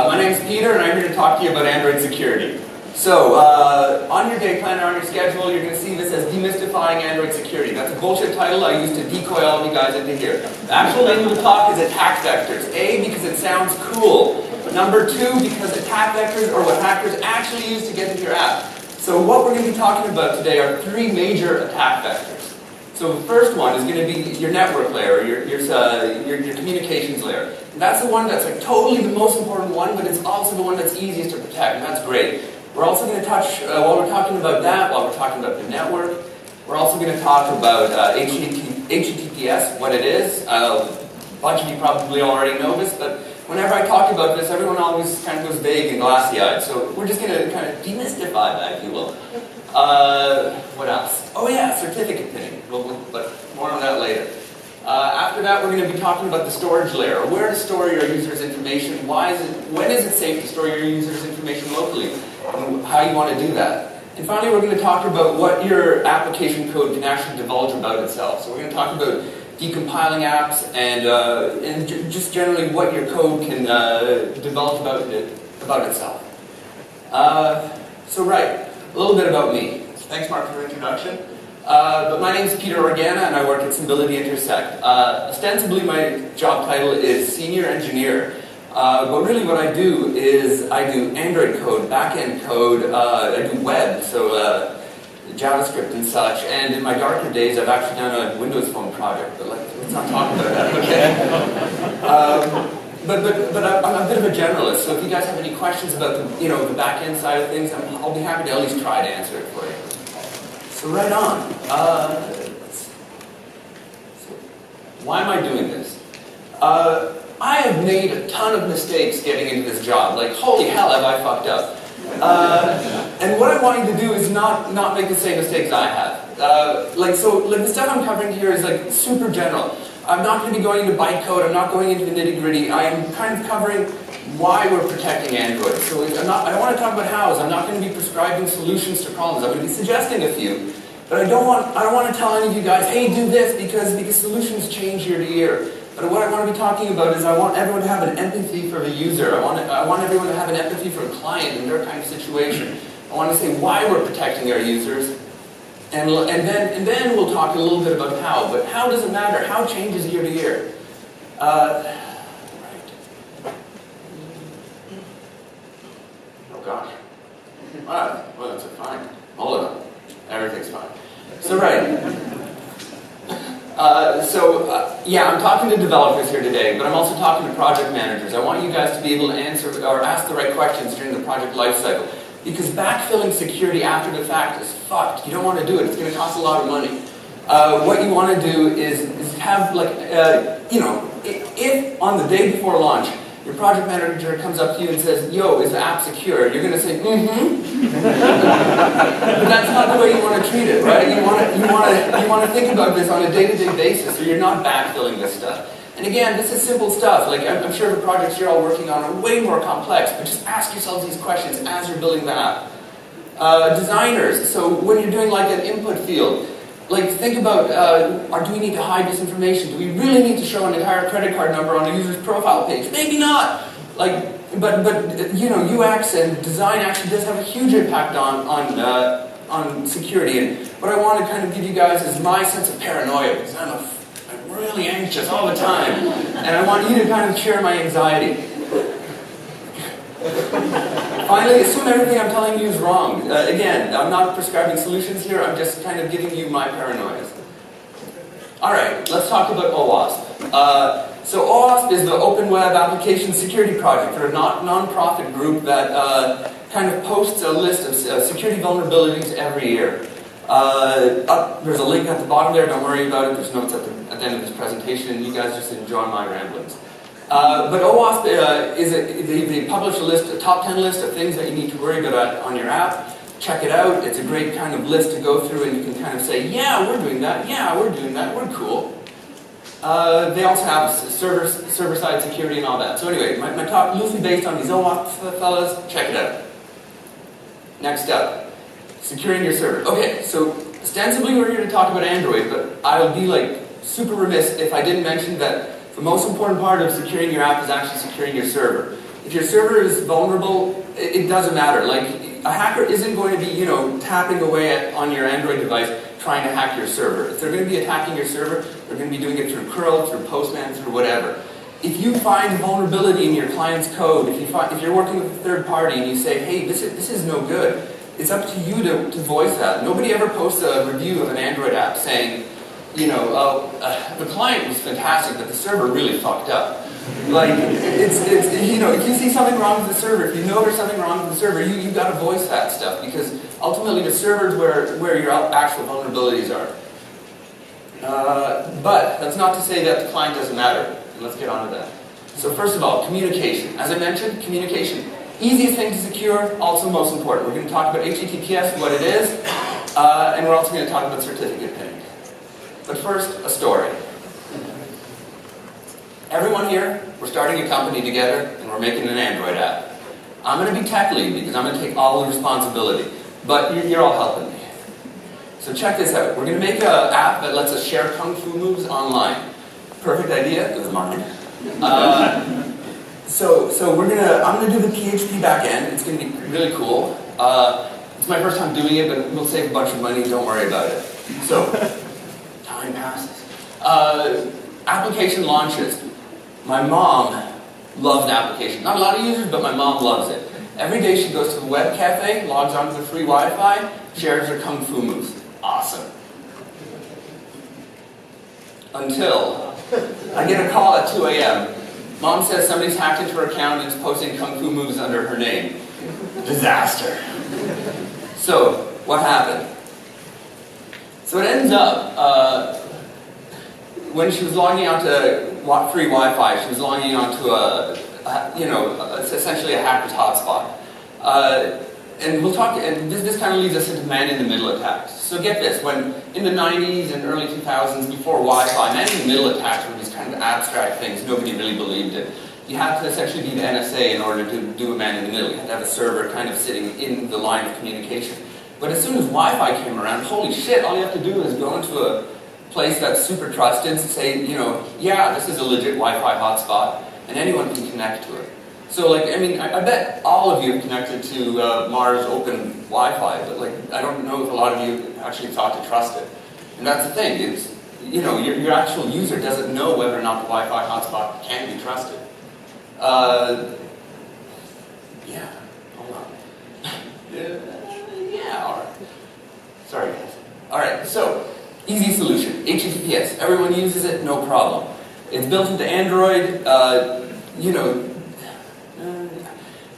My name's Peter, and I'm here to talk to you about Android security. So, on your day planner, on your schedule, you're going to see this as Demystifying Android Security. That's a bullshit title I use to decoy all of you guys into here. The actual name of the talk is Attack Vectors. A, because it sounds cool. Number two, because attack vectors are what hackers actually use to get into your app. So what we're going to be talking about today are three major attack vectors. So the first one is going to be your network layer, your communications layer. And that's the one that's like totally the most important one, but it's also the one that's easiest to protect, and that's great. We're also going to touch, while we're talking about that, while we're talking about the network, we're also going to talk about HTTPS, what it is. A bunch of you probably already know this, but whenever I talk about this, everyone always kind of goes vague and glassy-eyed. So we're just going to kind of demystify that, if you will. What else? Oh yeah, certificate pinning. But more on that later. After that, we're going to be talking about the storage layer, where to store your users' information, when is it safe to store your users' information locally, and how you want to do that. And finally, we're going to talk about what your application code can actually divulge about itself. So we're going to talk about decompiling apps and just generally what your code can divulge about itself. So right, a little bit about me. Thanks, Mark, for the introduction. But my name is Peter Organa, and I work at Civility Intersect. Ostensibly, my job title is Senior Engineer. But really what I do is I do Android code, back-end code, I do web, so JavaScript and such. And in my darker days, I've actually done a Windows Phone project, but let's not talk about that, okay? But I'm a bit of a generalist, so if you guys have any questions about the back-end side of things, I'll be happy to at least try to answer it for you. So right on. Why am I doing this? I have made a ton of mistakes getting into this job. Like, holy hell, have I fucked up. And what I'm wanting to do is not make the same mistakes I have. The stuff I'm covering here is like super general. I'm not going to be going into bytecode, I'm not going into the nitty-gritty. I'm kind of covering why we're protecting Android. So I don't want to talk about hows. I'm not going to be prescribing solutions to problems. I'm going to be suggesting a few. But I don't want to tell any of you guys, hey, do this, because solutions change year to year. But what I want to be talking about is I want everyone to have an empathy for the user. I want everyone to have an empathy for a client in their kind of situation. I want to say why we're protecting our users. And then we'll talk a little bit about how. But how doesn't matter. How changes year to year. Right. Oh gosh. Well, that's fine. Hold on. Everything's fine. So right. Yeah, I'm talking to developers here today, but I'm also talking to project managers. I want you guys to be able to answer or ask the right questions during the project lifecycle. Because backfilling security after the fact is fucked. You don't want to do it. It's going to cost a lot of money. What you want to do is have, if on the day before launch, your project manager comes up to you and says, yo, is the app secure? You're going to say, mm-hmm. But that's not the way you want to treat it, right? You want to think about this on a day-to-day basis, so you're not backfilling this stuff. And again, this is simple stuff. Like, I'm sure the projects you're all working on are way more complex, but just ask yourselves these questions as you're building the app. Designers, so when you're doing like an input field, like think about, do we need to hide this information? Do we really need to show an entire credit card number on a user's profile page? Maybe not. But UX and design actually does have a huge impact on security. And what I want to kind of give you guys is my sense of paranoia, because I'm really anxious all the time, and I want you to kind of share my anxiety. Finally, assume everything I'm telling you is wrong. Again, I'm not prescribing solutions here, I'm just kind of giving you my paranoias. Alright, let's talk about OWASP. So OWASP is the Open Web Application Security Project. They're a non-profit group that kind of posts a list of security vulnerabilities every year. There's a link at the bottom there, don't worry about it, there's notes at the end of this presentation, and you guys just enjoy my ramblings. But OWASP they publish a top 10 list of things that you need to worry about on your app. Check it out, it's a great kind of list to go through, and you can kind of say, yeah, we're doing that, we're cool. They also have server-side security and all that. So anyway, my talk loosely based on these OWASP fellas, check it out. Next up. Securing your server. Okay, so ostensibly we're here to talk about Android, but I would be super remiss if I didn't mention that the most important part of securing your app is actually securing your server. If your server is vulnerable, it doesn't matter. Like, a hacker isn't going to be, you know, tapping away on your Android device trying to hack your server. If they're going to be attacking your server, they're going to be doing it through curl, through Postman, through whatever. If you find vulnerability in your client's code, if you're working with a third party and you say, hey, this is no good, it's up to you to voice that. Nobody ever posts a review of an Android app saying, you know, the client was fantastic, but the server really fucked up. Like, you know, if you see something wrong with the server, if you know there's something wrong with the server, you've got to voice that stuff, because ultimately the server is where your actual vulnerabilities are. But that's not to say that the client doesn't matter. Let's get on to that. So first of all, communication. As I mentioned, communication. Easiest thing to secure, also most important. We're going to talk about HTTPS, what it is, and we're also going to talk about certificate pinning. But first, a story. Everyone here, we're starting a company together, and we're making an Android app. I'm going to be tech lead because I'm going to take all the responsibility, but you're all helping me. So check this out. We're going to make an app that lets us share kung fu moves online. Perfect idea, it was mine. So I'm gonna do the PHP backend. It's gonna be really cool. It's my first time doing it, but we'll save a bunch of money. Don't worry about it. So time passes. Application launches. My mom loves the application. Not a lot of users, but my mom loves it. Every day she goes to the web cafe, logs onto the free Wi-Fi, shares her kung fu moves. Awesome. Until I get a call at 2 a.m. Mom says somebody's hacked into her account and is posting kung fu moves under her name. Disaster. So, what happened? So it ends up, when she was logging on to free Wi-Fi, she was logging on to it's essentially a hacker's hotspot. And we'll talk, and this kind of leads us into man-in-the-middle attacks. So get this, when in the 90s and early 2000s, before Wi-Fi, man-in-the-middle attacks were these kind of abstract things, nobody really believed it. You had to essentially be the NSA in order to do a man-in-the-middle. You had to have a server kind of sitting in the line of communication. But as soon as Wi-Fi came around, holy shit, all you have to do is go into a place that's super trusted, say, you know, yeah, this is a legit Wi-Fi hotspot, and anyone can connect to it. So, like, I mean, I bet all of you have connected to Mars Open Wi-Fi, but, like, I don't know if a lot of you actually thought to trust it. And that's the thing, is, you know, your actual user doesn't know whether or not the Wi-Fi hotspot can be trusted. Yeah, hold on. Yeah, all right. Sorry, guys. All right, so, easy solution, HTTPS. Everyone uses it, no problem. It's built into Android,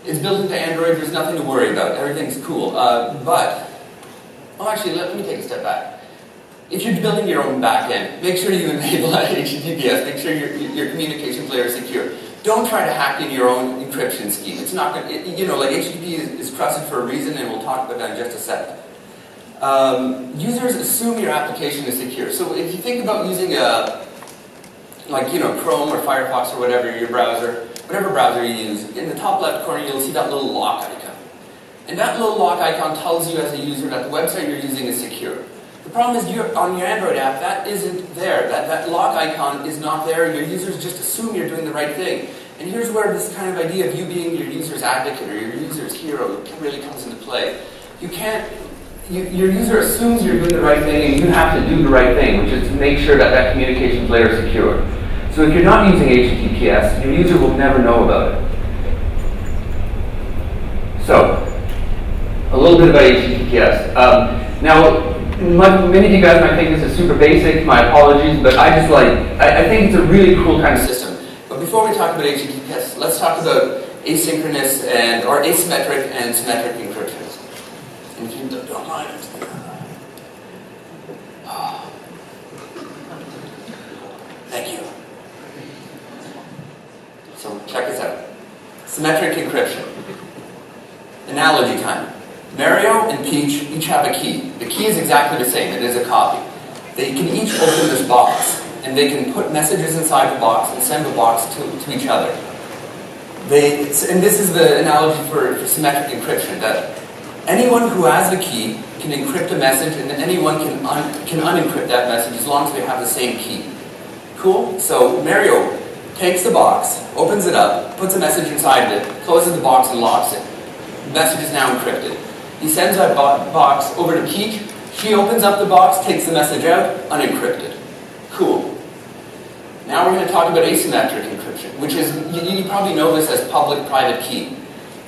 it's built into Android, there's nothing to worry about, everything's cool. But, actually, let me take a step back. If you're building your own backend, make sure you enable HTTPS, make sure your communications layer is secure. Don't try to hack in your own encryption scheme. It's not going to, like HTTP is trusted for a reason, and we'll talk about that in just a second. Users assume your application is secure. So if you think about using Chrome or Firefox or whatever, your browser, whatever browser you use, in the top left corner you'll see that little lock icon. And that little lock icon tells you as a user that the website you're using is secure. The problem is on your Android app, that isn't there. That lock icon is not there. Your users just assume you're doing the right thing. And here's where this kind of idea of you being your user's advocate or your user's hero really comes into play. Your user assumes you're doing the right thing, and you have to do the right thing, which is to make sure that communications layer is secure. So if you're not using HTTPS, your user will never know about it. So, a little bit about HTTPS. Now, many of you guys might think this is super basic, my apologies, but I think it's a really cool kind of system. But before we talk about HTTPS, let's talk about asynchronous or asymmetric and symmetric encryptions. And if you don't mind, thank you. So check this out. Symmetric encryption. Analogy time. Mario and Peach each have a key. The key is exactly the same. It is a copy. They can each open this box, and they can put messages inside the box and send the box to each other. And this is the analogy for symmetric encryption, that anyone who has the key can encrypt a message, and anyone can unencrypt that message as long as they have the same key. Cool? So Mario takes the box, opens it up, puts a message inside of it, closes the box and locks it. The message is now encrypted. He sends that box over to Keek. She opens up the box, takes the message out, unencrypted. Cool. Now we're going to talk about asymmetric encryption, which is, you probably know this as public-private key.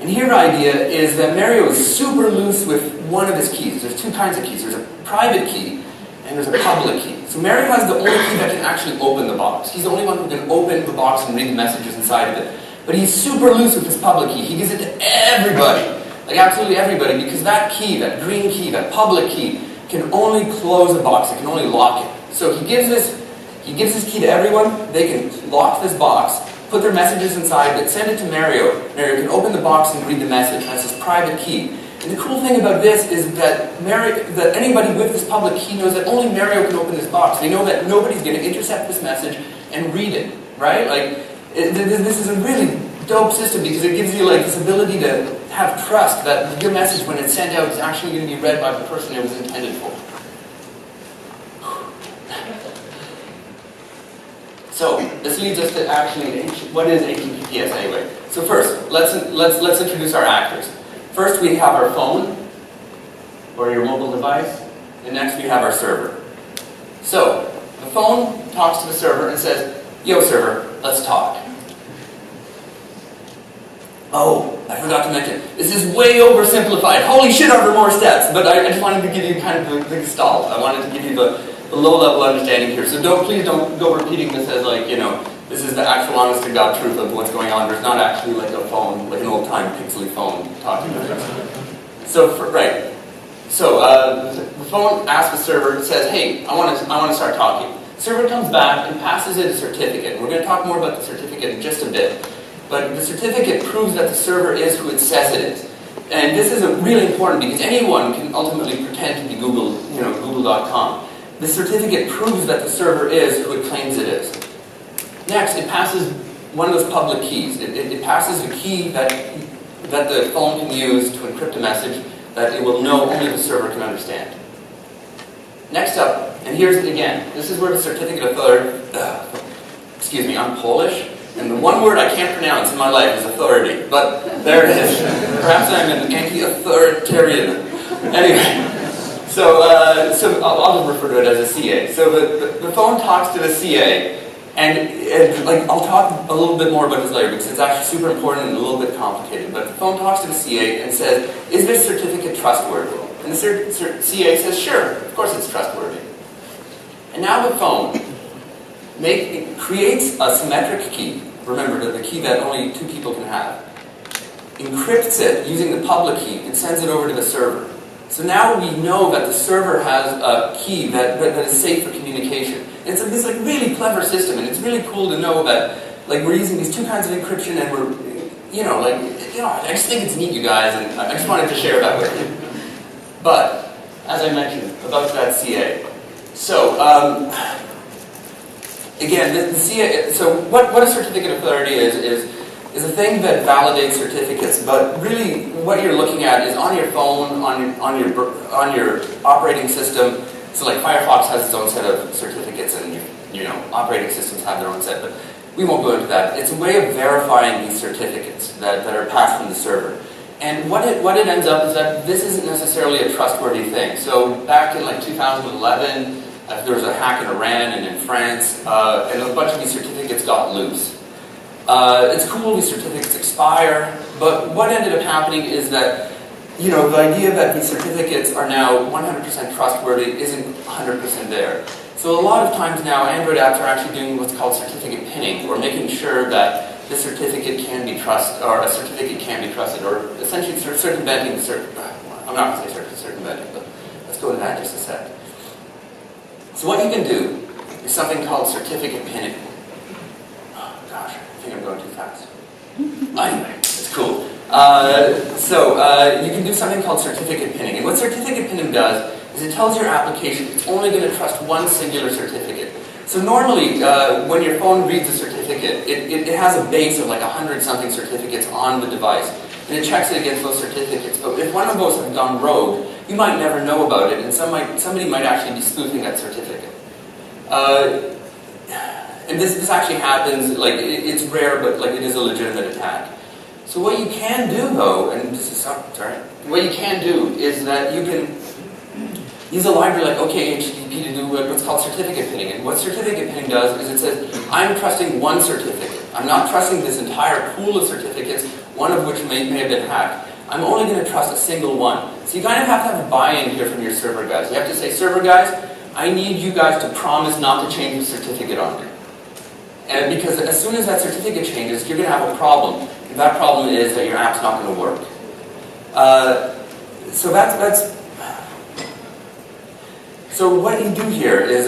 And here the idea is that Mario is super loose with one of his keys. There's two kinds of keys. There's a private key and there's a public key. So Mario has the only key that can actually open the box. He's the only one who can open the box and read the messages inside of it. But he's super loose with his public key. He gives it to everybody, like absolutely everybody, because that key, that green key, that public key, can only close a box. It can only lock it. So he gives his key to everyone. They can lock this box, put their messages inside it, send it to Mario. Mario can open the box and read the message. That's his private key. And the cool thing about this is that anybody with this public key knows that only Mario can open this box. They know that nobody's going to intercept this message and read it, right? This is a really dope system because it gives you this ability to have trust that your message, when it's sent out, is actually going to be read by the person it was intended for. So this leads us to actually, what is HTTPS anyway? So first, let's introduce our actors. First, we have our phone, or your mobile device, and next we have our server. So, the phone talks to the server and says, "Yo server, let's talk." Oh, I forgot to mention, this is way oversimplified. Holy shit, are there more steps? But I just wanted to give you kind of the gestalt. I wanted to give you the low-level understanding here. So please don't go repeating this as this is the actual honest-to-God truth of what's going on. There's not actually like a phone, like an old-time pixely phone talking to us. So, the phone asks the server, says, "Hey, I want to start talking." The server comes back and passes it a certificate. We're going to talk more about the certificate in just a bit. But the certificate proves that the server is who it says it is. And this is really important because anyone can ultimately pretend to be Google, Google.com. The certificate proves that the server is who it claims it is. Next, it passes one of those public keys. It passes a key that the phone can use to encrypt a message that it will know only the server can understand. Next up, and here's it again. This is where the certificate of authority, I'm Polish, and the one word I can't pronounce in my life is authority, but there it is. Perhaps I'm an anti-authoritarian. Anyway. So I'll just refer to it as a CA. So the phone talks to the CA, and I'll talk a little bit more about this later because it's actually super important and a little bit complicated. But the phone talks to the CA and says, "Is this certificate trustworthy?" And the CA says, "Sure, of course it's trustworthy." And now the phone creates a symmetric key. Remember, the key that only two people can have. Encrypts it using the public key and sends it over to the server. So now we know that the server has a key that is safe for communication. And it's this really clever system, and it's really cool to know that we're using these two kinds of encryption, and we're I just think it's neat, you guys, and I just wanted to share that with you. But as I mentioned about that CA, so again, the CA. So what a certificate of authority is a thing that validates certificates, but really what you're looking at is on your phone, on your operating system. So Firefox has its own set of certificates, and operating systems have their own set, but we won't go into that. It's a way of verifying these certificates that are passed from the server. And what it ends up is that this isn't necessarily a trustworthy thing. So back in 2011, there was a hack in Iran and in France, and a bunch of these certificates got loose. It's cool, these certificates expire, but what ended up happening is that, the idea that these certificates are now 100% trustworthy isn't 100% there. So a lot of times now, Android apps are actually doing what's called certificate pinning, or making sure that the certificate can be trusted, or a certificate can be trusted, or essentially circumventing I'm not going to say circumventing, but let's go into that in just a sec. So what you can do is something called certificate pinning. Oh gosh, I think I'm going too fast. Anyway, it's cool. You can do something called certificate pinning. And what certificate pinning does is it tells your application it's only going to trust one singular certificate. So normally, when your phone reads a certificate, it has a base of 100-something certificates on the device. And it checks it against those certificates. But if one of those have gone rogue, you might never know about it, and somebody might actually be spoofing that certificate. And this actually happens, like, it's rare, but like it is a legitimate attack. So what you can do, though, and this is, sorry, what you can do is that you can use a library like OKHTTP to do what's called certificate pinning. And what certificate pinning does is it says, I'm trusting one certificate. I'm not trusting this entire pool of certificates, one of which may have been hacked. I'm only going to trust a single one. So you kind of have to have a buy-in here from your server guys. You have to say, server guys, I need you guys to promise not to change the certificate on me. And because as soon as that certificate changes, you're going to have a problem. And that problem is that your app's not going to work. So what you do here is,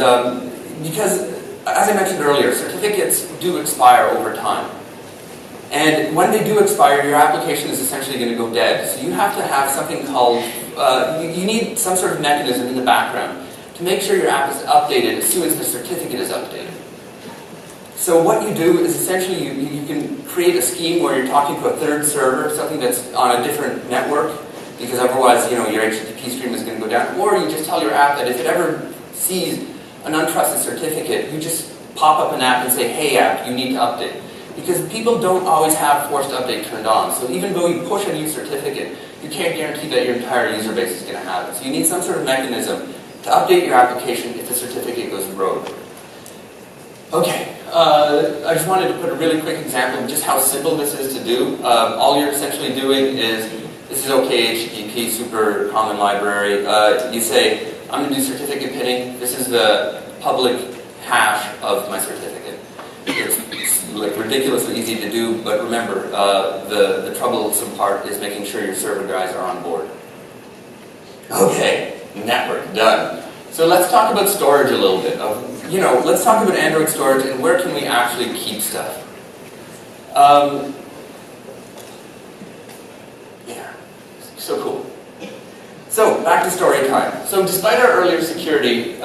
because, as I mentioned earlier, certificates do expire over time. And when they do expire, your application is essentially going to go dead. So you have to have something called, you need some sort of mechanism in the background to make sure your app is updated as soon as the certificate is updated. So what you do is essentially you can create a scheme where you're talking to a third server, something that's on a different network, because otherwise, your HTTP stream is going to go down. Or you just tell your app that if it ever sees an untrusted certificate, you just pop up an app and say, hey app, you need to update. Because people don't always have forced update turned on. So even though you push a new certificate, you can't guarantee that your entire user base is going to have it. So you need some sort of mechanism to update your application if the certificate goes rogue. Okay, I just wanted to put a really quick example of just how simple this is to do. All you're essentially doing is, this is OKHTTP, super common library. You say, I'm going to do certificate pinning. This is the public hash of my certificate. It's like ridiculously easy to do, but remember, the troublesome part is making sure your server guys are on board. Okay, network, done. So let's talk about storage a little bit. Let's talk about Android storage and where can we actually keep stuff. Yeah, so cool. So back to story time. So despite our earlier security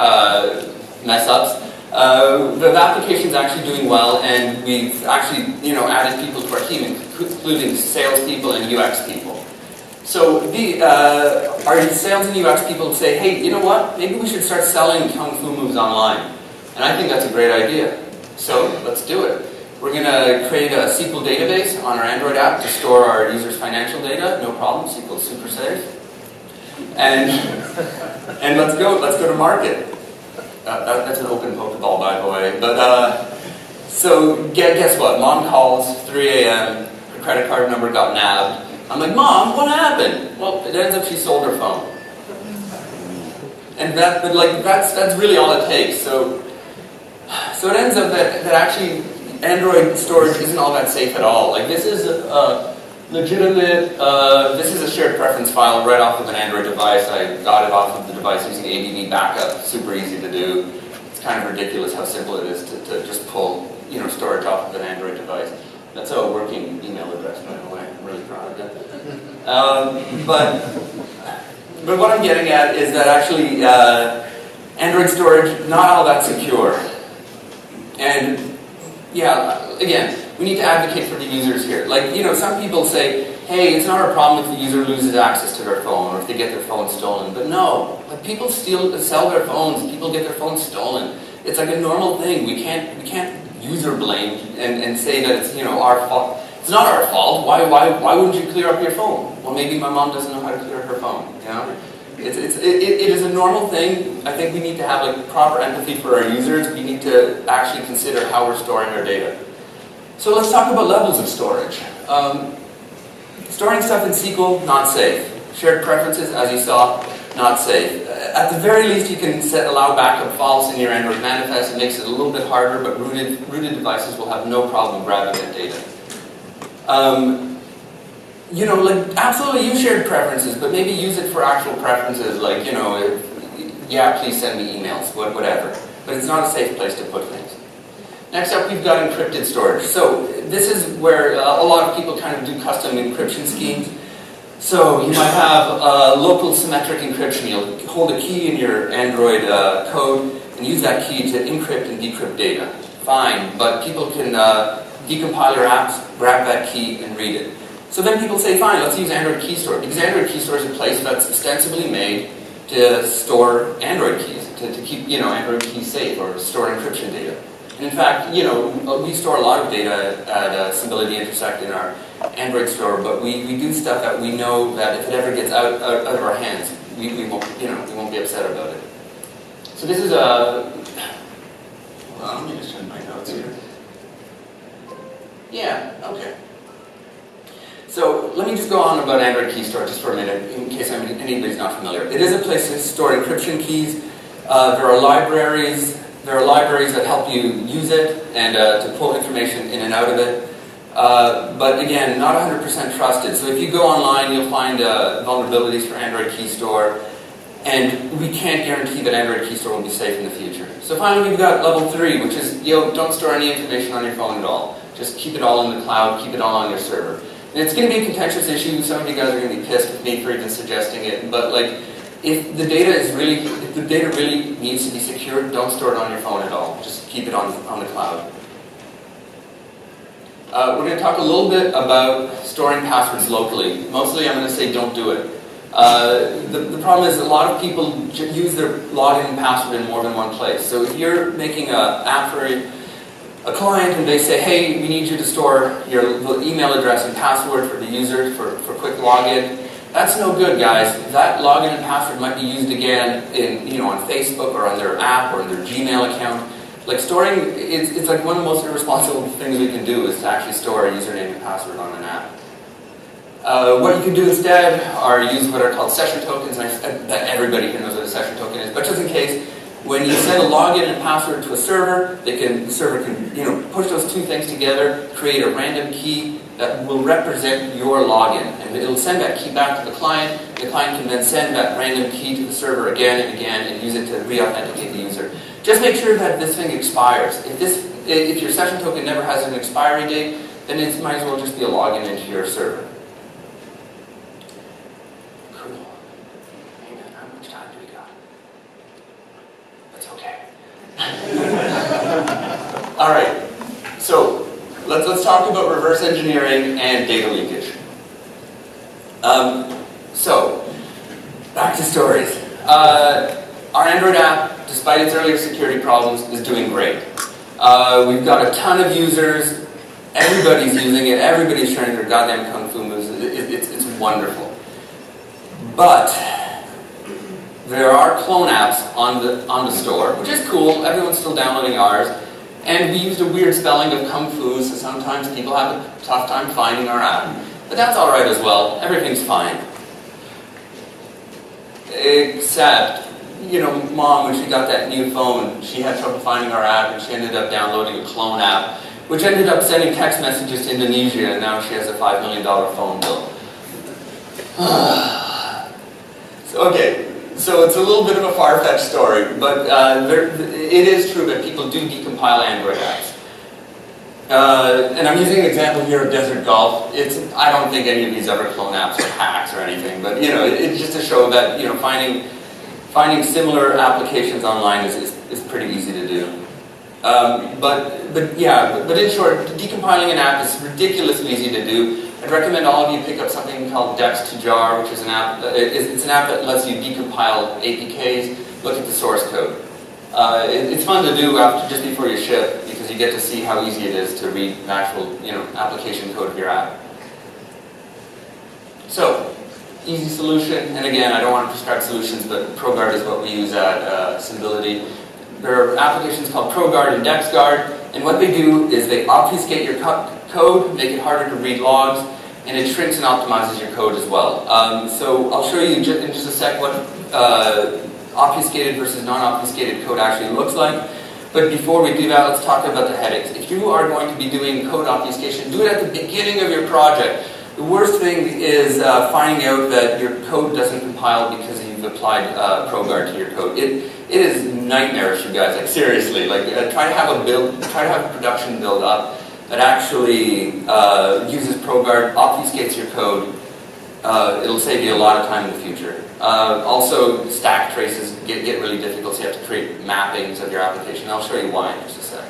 mess-ups, the application's actually doing well, and we've actually, added people to our team, including salespeople and UX people. So our sales and UX people say, hey, you know what? Maybe we should start selling Kung Fu moves online. And I think that's a great idea. So let's do it. We're going to create a SQL database on our Android app to store our users' financial data. No problem. SQL is super safe. And let's go to market. That's an open Pokeball, by the way. But so guess what? Mom calls 3 a.m. Her credit card number got nabbed. I'm like, Mom, what happened? Well, it ends up she sold her phone. And that's really all it takes. So it ends up that actually Android storage isn't all that safe at all. Like, this is a legitimate, this is a shared preference file right off of an Android device. I got it off of the device using ADB backup. Super easy to do. It's kind of ridiculous how simple it is to just pull storage off of an Android device. That's a working email address, by the way. I'm really proud of it. But what I'm getting at is that actually Android storage, not all that secure. And yeah, again, we need to advocate for the users here. Like, some people say, hey, it's not a problem if the user loses access to their phone or if they get their phone stolen. But no, like, people sell their phones, people get their phones stolen. It's like a normal thing. We can't user blame and say that it's our fault. It's not our fault. Why wouldn't you clear up your phone? Well, maybe my mom doesn't know how to clear her phone. It is a normal thing. I think we need to have like proper empathy for our users. We need to actually consider how we're storing our data. So let's talk about levels of storage. Storing stuff in SQL, not safe. Shared preferences, as you saw, not safe. At the very least, you can allow backup false in your Android manifest. It makes it a little bit harder, but rooted devices will have no problem grabbing that data. Absolutely use shared preferences, but maybe use it for actual preferences, like, yeah, please send me emails, whatever. But it's not a safe place to put things. Next up, we've got encrypted storage. So this is where a lot of people kind of do custom encryption schemes. So you might have local symmetric encryption. You'll hold a key in your Android code and use that key to encrypt and decrypt data. Fine, but people can decompile your apps, grab that key, and read it. So then people say, fine, let's use Android Key Store, because Android Key Store is a place that's ostensibly made to store Android keys, to keep Android keys safe or store encryption data. And in fact, we store a lot of data at Stability Intersect in our Android store, but we do stuff that we know that if it ever gets out of our hands, we won't be upset about it. So this is a. Well, let me just check my notes here. Yeah. Okay. So let me just go on about Android Key Store just for a minute, in case anybody's not familiar. It is a place to store encryption keys. There are libraries. There are libraries that help you use it and to pull information in and out of it. But again, not 100% trusted. So if you go online, you'll find vulnerabilities for Android Key Store, and we can't guarantee that Android Key Store will be safe in the future. So finally, we've got level 3, which is, don't store any information on your phone at all. Just keep it all in the cloud, keep it all on your server. And it's going to be a contentious issue. Some of you guys are going to be pissed with me for even suggesting it, but if the data really needs to be secured, don't store it on your phone at all. Just keep it on the cloud. We're going to talk a little bit about storing passwords locally. Mostly I'm going to say don't do it. The problem is a lot of people use their login and password in more than one place. So if you're making an app for a client and they say, hey, we need you to store your email address and password for the user for quick login, that's no good, guys. That login and password might be used again on Facebook or on their app or on their Gmail account. Like storing, it's like one of the most irresponsible things we can do is to actually store a username and password on an app. What you can do instead are use what are called session tokens. And I bet everybody here knows what a session token is, but just in case, when you send a login and password to a server, the server can push those two things together, create a random key that will represent your login, and it'll send that key back to the client. The client can then send that random key to the server again and again and use it to re-authenticate the user. Just make sure that this thing expires. If your session token never has an expiry date, then it might as well just be a login into your server. Cool. Hey man, how much time do we got? That's okay. All right. So let's talk about reverse engineering and data leakage. So back to stories. Our Android app, despite its earlier security problems, is doing great. We've got a ton of users. Everybody's using it. Everybody's sharing their goddamn kung fu moves. It's wonderful. But there are clone apps on the store, which is cool. Everyone's still downloading ours. And we used a weird spelling of kung fu, so sometimes people have a tough time finding our app. But that's all right as well. Everything's fine. Except, Mom, when she got that new phone, she had trouble finding our app, and she ended up downloading a clone app, which ended up sending text messages to Indonesia, and now she has a $5 million phone bill. So it's a little bit of a far-fetched story, but it is true that people do decompile Android apps. And I'm using an example here of Desert Golf. I don't think any of these ever clone apps are hacks or anything, but it's just to show that finding similar applications online is pretty easy to do. But in short, decompiling an app is ridiculously easy to do. I'd recommend all of you pick up something called Dex2Jar, which is an app. It's an app that lets you decompile APKs, look at the source code. It's fun to do just before you ship, because you get to see how easy it is to read the actual application code of your app. So, easy solution, and again, I don't want to prescribe solutions, but ProGuard is what we use at Stability. There are applications called ProGuard and DexGuard, and what they do is they obfuscate your code, make it harder to read logs, and it shrinks and optimizes your code as well. So I'll show you in just a sec what obfuscated versus non-obfuscated code actually looks like. But before we do that, let's talk about the headaches. If you are going to be doing code obfuscation, do it at the beginning of your project. The worst thing is finding out that your code doesn't compile because you've applied ProGuard to your code. It is nightmarish, you guys. Like seriously, try to have a production build up that actually uses ProGuard, obfuscates your code. It'll save you a lot of time in the future. Also, stack traces get really difficult, so you have to create mappings of your application. I'll show you why in just a sec.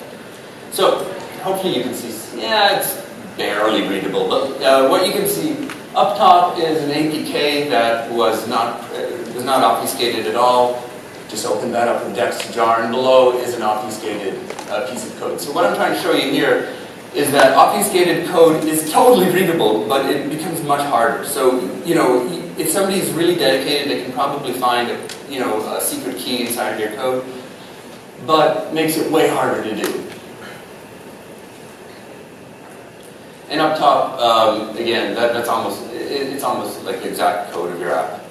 So, hopefully you can see, yeah, it's barely readable, but what you can see up top is an APK that was not obfuscated at all. Just open that up in Dex jar, and below is an obfuscated piece of code. So what I'm trying to show you here is that obfuscated code is totally readable, but it becomes much harder. So, you know, if somebody is really dedicated, they can probably find a secret key inside of your code, but makes it way harder to do. And up top, again, it's almost like the exact code of your app.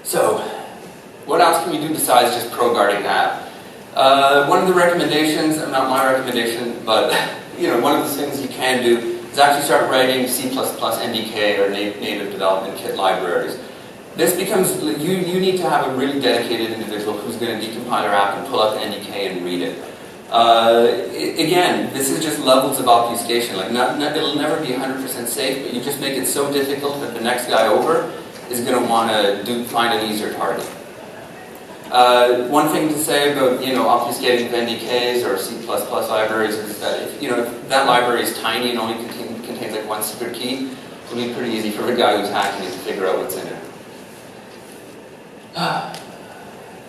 So, what else can we do besides just pro-guarding the app? One of the recommendations, not my recommendation, but one of the things you can do is actually start writing C++ NDK or native development kit libraries. This becomes, you need to have a really dedicated individual who's going to decompile your app and pull out the NDK and read it. Again, this is just levels of obfuscation. Like, it'll never be 100% safe, but you just make it so difficult that the next guy over is going to want to find an easier target. One thing to say about obfuscating NDKs or C++ libraries is that if that library is tiny and only contains like one secret key, it'll be pretty easy for the guy who's hacking it to figure out what's in it.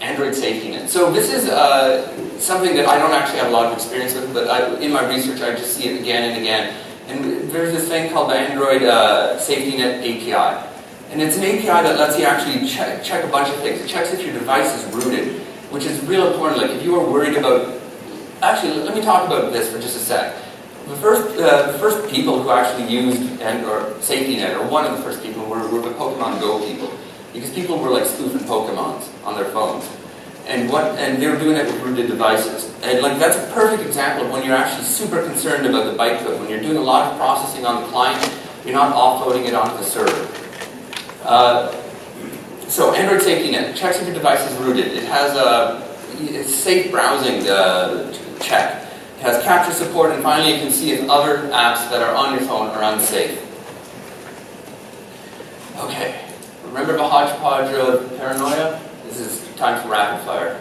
Android safety net. So this is something that I don't actually have a lot of experience with, but in my research I just see it again and again. And there's this thing called the Android Safety Net API. And it's an API that lets you actually check a bunch of things. It checks if your device is rooted, which is real important. Like if you are worried about... Actually, let me talk about this for just a sec. The first people who actually used Safety Net, or one of the first people, were the Pokemon Go people. Because people were like spoofing Pokemons on their phones. And they were doing it with rooted devices. And like that's a perfect example of when you're actually super concerned about the bytecode. When you're doing a lot of processing on the client, you're not offloading it onto the server. So Android Safety Net checks if your device is rooted. It has a safe browsing check. It has capture support, and finally you can see if other apps that are on your phone are unsafe. Okay, remember the hodgepodge of paranoia? This is time for rapid fire.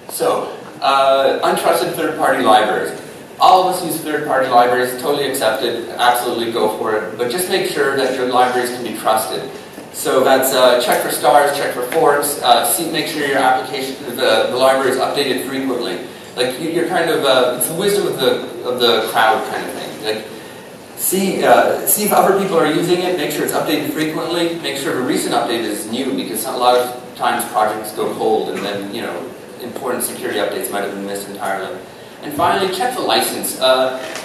So, untrusted third-party libraries. All of us use third-party libraries, totally accepted, absolutely go for it, but just make sure that your libraries can be trusted. So that's check for stars, check for forks, make sure your application, the library is updated frequently. Like you're kind of, it's the wisdom of the crowd kind of thing. Like see if other people are using it, make sure it's updated frequently, make sure the recent update is new, because a lot of times projects go cold and then important security updates might have been missed entirely. And finally, check the license.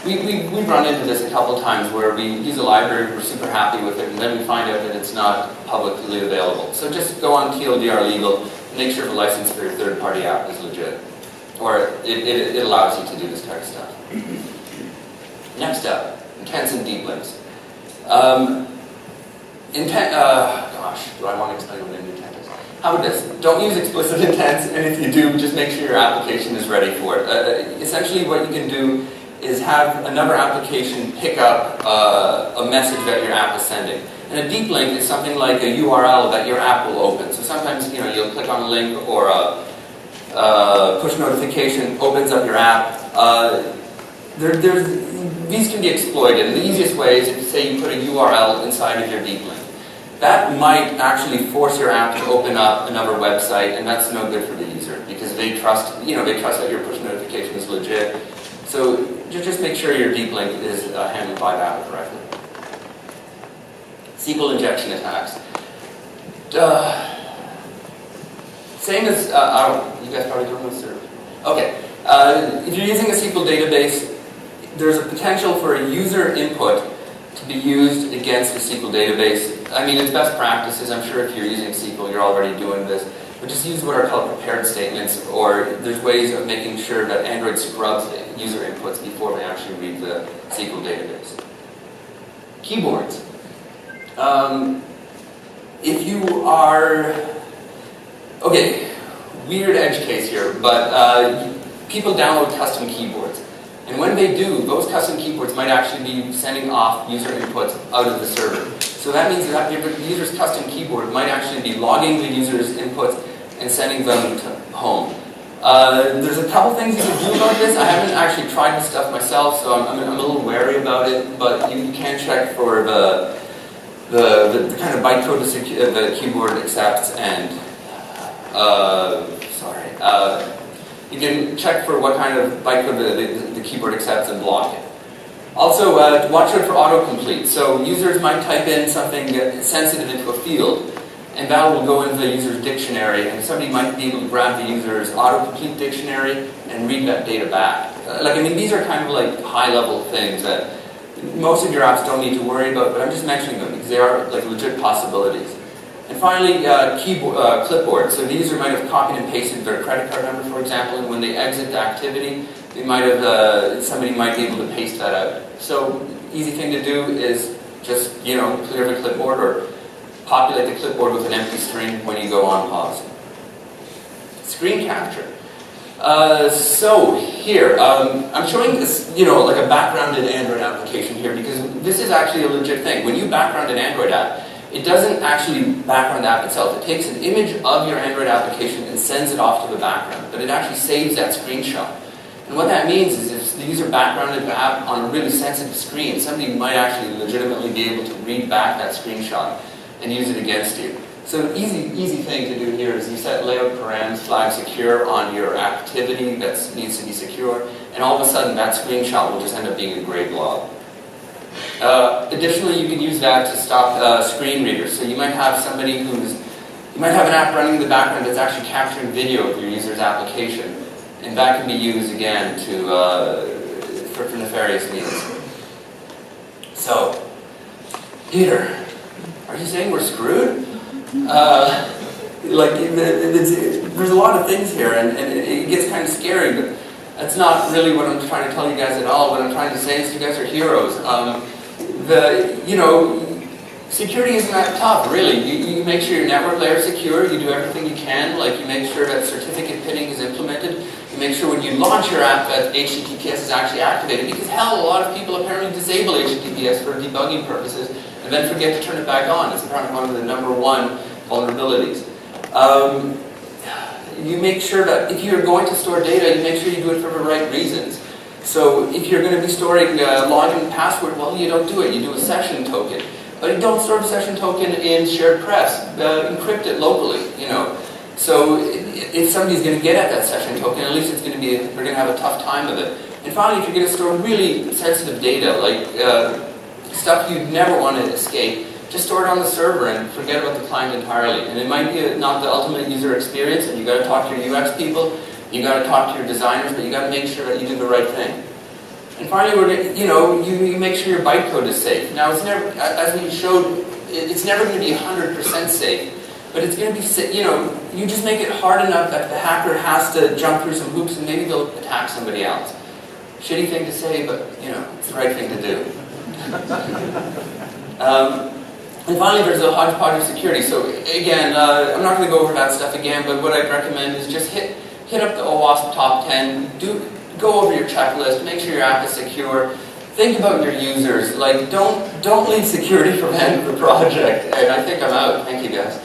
We've run into this a couple times where we use a library, we're super happy with it, and then we find out that it's not publicly available. So just go on TLDR Legal and make sure the gruplicense for your third-party app is legit. Or it allows you to do this type of stuff. Next up, intents and deep links. Gosh, do I want to explain what an intent is? How about this? Don't use explicit intents, and if you do, just make sure your application is ready for it. Essentially what you can do is have another application pick up a message that your app is sending. And a deep link is something like a URL that your app will open. So sometimes you'll click on a link or a push notification opens up your app. These can be exploited, and the easiest way is if you say you put a URL inside of your deep link. That might actually force your app to open up another website, and that's no good for the user because they trust that your push notification is legit. So just make sure your deep link is handled by the app correctly. SQL injection attacks. Same as you guys probably don't know this. Okay, if you're using a SQL database, there's a potential for a user input to be used against the SQL database. I mean, it's best practices. I'm sure if you're using SQL, you're already doing this. But just use what are called prepared statements, or there's ways of making sure that Android scrubs user inputs before they actually read the SQL database. Keyboards. If you are... Okay, weird edge case here, but people download custom keyboards. And when they do, those custom keyboards might actually be sending off user inputs out of the server. So that means that the user's custom keyboard might actually be logging the user's inputs and sending them to home. There's a couple things you can do about this. I haven't actually tried this stuff myself, so I'm a little wary about it, but you can check for the kind of bytecode the keyboard accepts, and You can check for what kind of bytecode the keyboard accepts and block it. Also, watch out for autocomplete. So users might type in something sensitive into a field, and that will go into the user's dictionary, and somebody might be able to grab the user's autocomplete dictionary and read that data back. These are kind of like high-level things that most of your apps don't need to worry about, but I'm just mentioning them because they are like legit possibilities. And finally, clipboard. So the user might have copied and pasted their credit card number, for example, and when they exit the activity, they might have somebody might be able to paste that out. So easy thing to do is just clear the clipboard or populate the clipboard with an empty string when you go on pause. Screen capture. So here, I'm showing this, like a backgrounded Android application here because this is actually a legit thing. When you background an Android app, it doesn't actually background the app itself. It takes an image of your Android application and sends it off to the background, but it actually saves that screenshot. And what that means is if the user backgrounded the app on a really sensitive screen, somebody might actually legitimately be able to read back that screenshot and use it against you. So easy thing to do here is you set layout params flag secure on your activity that needs to be secure, and all of a sudden that screenshot will just end up being a gray blob. Additionally, you can use that to stop screen readers. So you might have you might have an app running in the background that's actually capturing video of your user's application, and that can be used again for nefarious means. So, Peter, are you saying we're screwed? There's a lot of things here, and it gets kind of scary, but that's not really what I'm trying to tell you guys at all. What I'm trying to say is you guys are heroes. Security isn't that tough, really. You make sure your network layer is secure, you do everything you can, like you make sure that certificate pinning is implemented, you make sure when you launch your app that HTTPS is actually activated, because hell, a lot of people apparently disable HTTPS for debugging purposes and then forget to turn it back on. It's apparently one of the #1 vulnerabilities. You make sure that if you're going to store data, you make sure you do it for the right reasons. So if you're going to be storing login and password, well, you don't do it. You do a session token. But you don't store the session token in shared press. Encrypt it locally, So if somebody's going to get at that session token, at least they're going to have a tough time of it. And finally, if you're going to store really sensitive data, like stuff you'd never want to escape, just store it on the server and forget about the client entirely. And it might be not the ultimate user experience, and you got to talk to your UX people, you got to talk to your designers, but you got to make sure that you do the right thing. And finally, you make sure your bytecode is safe. Now, it's never, as we showed, it's never going to be 100% safe, but it's going to be, you just make it hard enough that the hacker has to jump through some hoops and maybe they'll attack somebody else. Shitty thing to say, but it's the right thing to do. And finally, there's a hodgepodge of security. So again, I'm not going to go over that stuff again, but what I'd recommend is just hit up the OWASP top 10, go over your checklist, make sure your app is secure, think about your users, don't leave security for the end of the project. And I think I'm out. Thank you guys.